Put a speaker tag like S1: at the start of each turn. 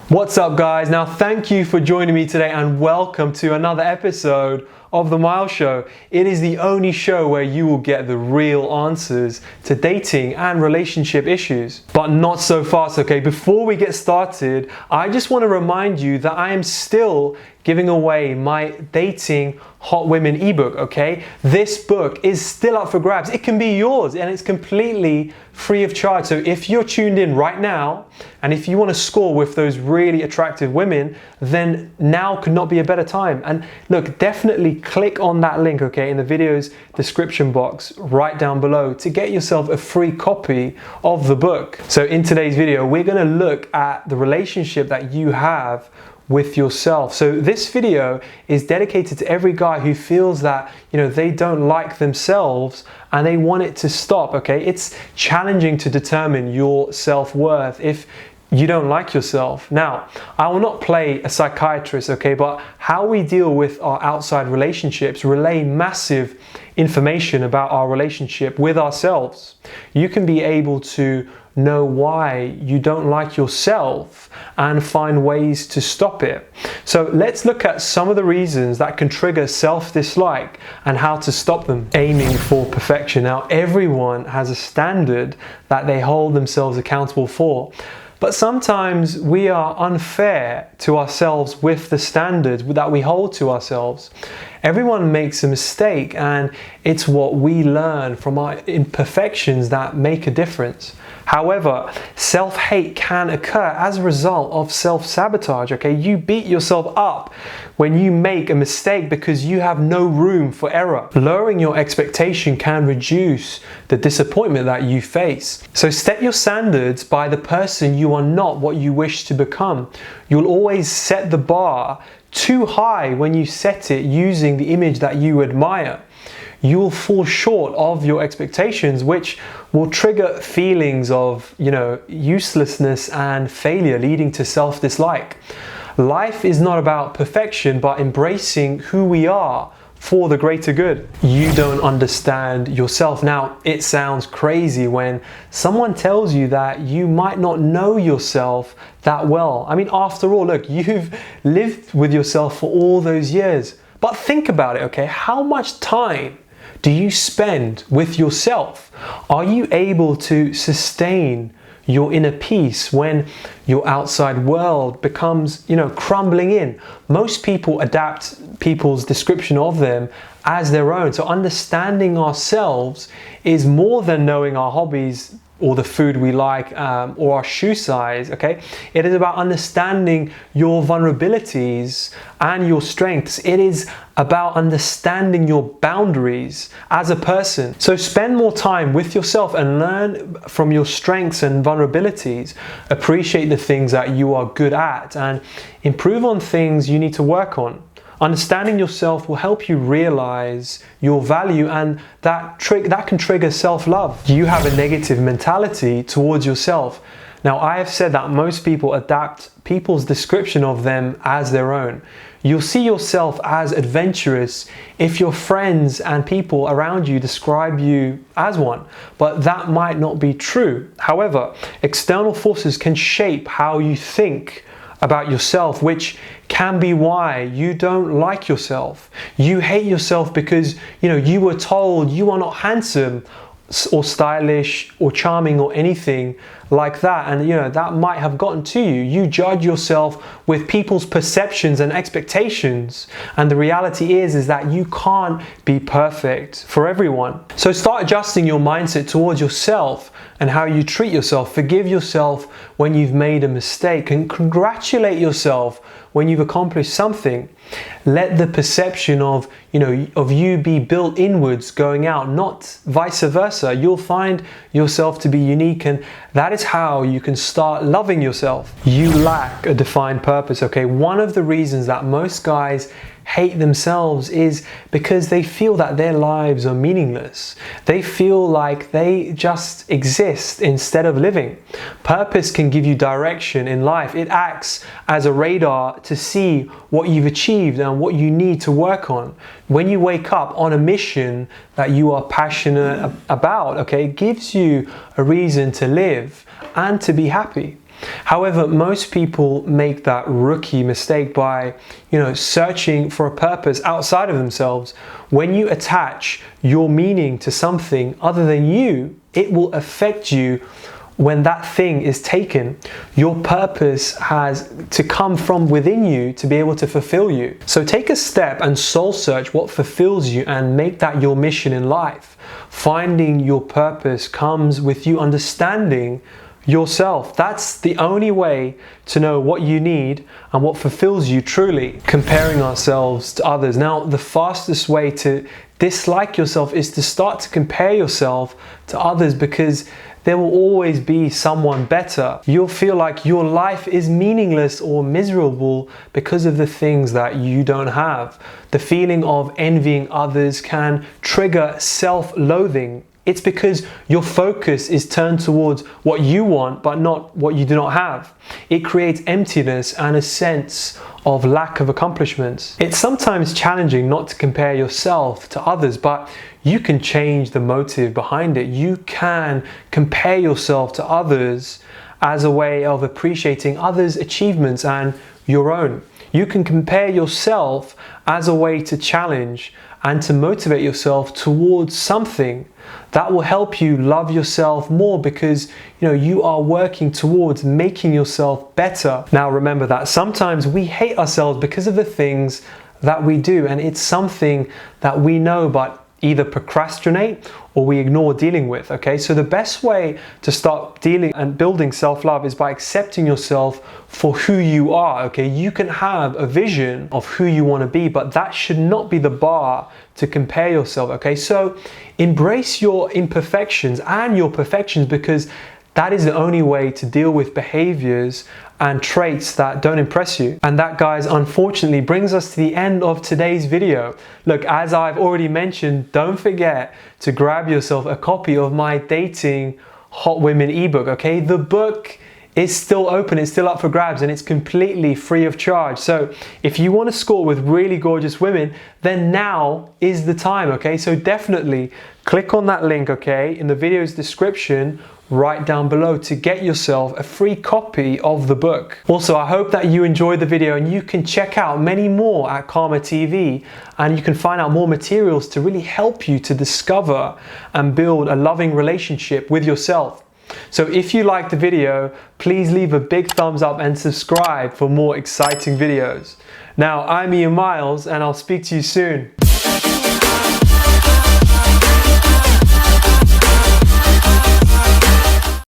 S1: What's up, guys? Now, thank you for joining me today and welcome to another episode of the Myles Show. It is the only show where you will get the real answers to dating and relationship issues. But not so fast, okay? Before we get started, I just want to remind you that I am still giving away my Dating Hot Women ebook, okay? This book is still up for grabs. It can be yours and it's completely free of charge. So if you're tuned in right now and if you want to score with those really attractive women, then now could not be a better time. And look, definitely click on that link, okay, in the video's description box right down below to get yourself a free copy of the book. So in today's video, we're going to look at the relationship that you have with yourself. So this video is dedicated to every guy who feels that, they don't like themselves and they want it to stop, okay? It's challenging to determine your self-worth if you don't like yourself. Now, I will not play a psychiatrist, okay, but how we deal with our outside relationships relay massive information about our relationship with ourselves. You can be able to know why you don't like yourself and find ways to stop it. So let's look at some of the reasons that can trigger self-dislike and how to stop them. Aiming for perfection. Now, everyone has a standard that they hold themselves accountable for. But sometimes we are unfair to ourselves with the standards that we hold to ourselves. Everyone makes a mistake, and it's what we learn from our imperfections that make a difference. However, self-hate can occur as a result of self-sabotage, okay? You beat yourself up when you make a mistake because you have no room for error. Lowering your expectation can reduce the disappointment that you face. So set your standards by the person you are not what you wish to become. You'll always set the bar too high when you set it using the image that you admire. You will fall short of your expectations, which will trigger feelings of, uselessness and failure, leading to self-dislike. Life is not about perfection, but embracing who we are for the greater good. You don't understand yourself. Now, it sounds crazy when someone tells you that you might not know yourself that well. I mean, after all, look, you've lived with yourself for all those years. But think about it, okay? How much time do you spend with yourself? Are you able to sustain your inner peace when your outside world becomes, crumbling in? Most people adapt people's description of them as their own. So understanding ourselves is more than knowing our hobbies or the food we like, or our shoe size, okay? It is about understanding your vulnerabilities and your strengths. It is about understanding your boundaries as a person. So spend more time with yourself and learn from your strengths and vulnerabilities. Appreciate the things that you are good at and improve on things you need to work on. Understanding yourself will help you realize your value, and that can trigger self-love. You have a negative mentality towards yourself. Now, I have said that most people adapt people's description of them as their own. You'll see yourself as adventurous if your friends and people around you describe you as one, but that might not be true. However, external forces can shape how you think about yourself, which can be why you don't like yourself. You hate yourself because you were told you are not handsome or stylish or charming or anything like that, and that might have gotten to you. You judge yourself with people's perceptions and expectations, and the reality is that you can't be perfect for everyone. So start adjusting your mindset towards yourself and how you treat yourself. Forgive yourself when you've made a mistake and congratulate yourself when you've accomplished something. Let the perception of you be built inwards going out, not vice versa. You'll find yourself to be unique, and that is how you can start loving yourself. You lack a defined purpose, okay? One of the reasons that most guys hate themselves is because they feel that their lives are meaningless. They feel like they just exist instead of living. Purpose can give you direction in life. It acts as a radar to see what you've achieved and what you need to work on. When you wake up on a mission that you are passionate about, okay, it gives you a reason to live and to be happy. However, most people make that rookie mistake by, searching for a purpose outside of themselves. When you attach your meaning to something other than you, it will affect you. When that thing is taken, your purpose has to come from within you to be able to fulfill you. So take a step and soul search what fulfills you and make that your mission in life. Finding your purpose comes with you understanding yourself. That's the only way to know what you need and what fulfills you truly. Comparing ourselves to others. Now, the fastest way to dislike yourself is to start to compare yourself to others, because there will always be someone better. You'll feel like your life is meaningless or miserable because of the things that you don't have. The feeling of envying others can trigger self-loathing. It's because your focus is turned towards what you want, but not what you do not have. It creates emptiness and a sense of lack of accomplishments. It's sometimes challenging not to compare yourself to others, but you can change the motive behind it. You can compare yourself to others as a way of appreciating others' achievements and your own. You can compare yourself as a way to challenge and to motivate yourself towards something that will help you love yourself more, because you are working towards making yourself better. Now remember that sometimes we hate ourselves because of the things that we do, and it's something that we know but either procrastinate or we ignore dealing with, okay? So the best way to start dealing and building self-love is by accepting yourself for who you are, okay? You can have a vision of who you want to be, but that should not be the bar to compare yourself, okay? So embrace your imperfections and your perfections, because that is the only way to deal with behaviors and traits that don't impress you. And that, guys, unfortunately brings us to the end of today's video. Look, as I've already mentioned, don't forget to grab yourself a copy of my Dating Hot Women ebook, okay? The book is still open, it's still up for grabs, and it's completely free of charge. So if you want to score with really gorgeous women, then now is the time, okay? So definitely click on that link, okay, in the video's description right down below to get yourself a free copy of the book. Also, I hope that you enjoyed the video, and you can check out many more at Karma TV, and you can find out more materials to really help you to discover and build a loving relationship with yourself. So if you liked the video, please leave a big thumbs up and subscribe for more exciting videos. Now, I'm Myles, and I'll speak to you soon.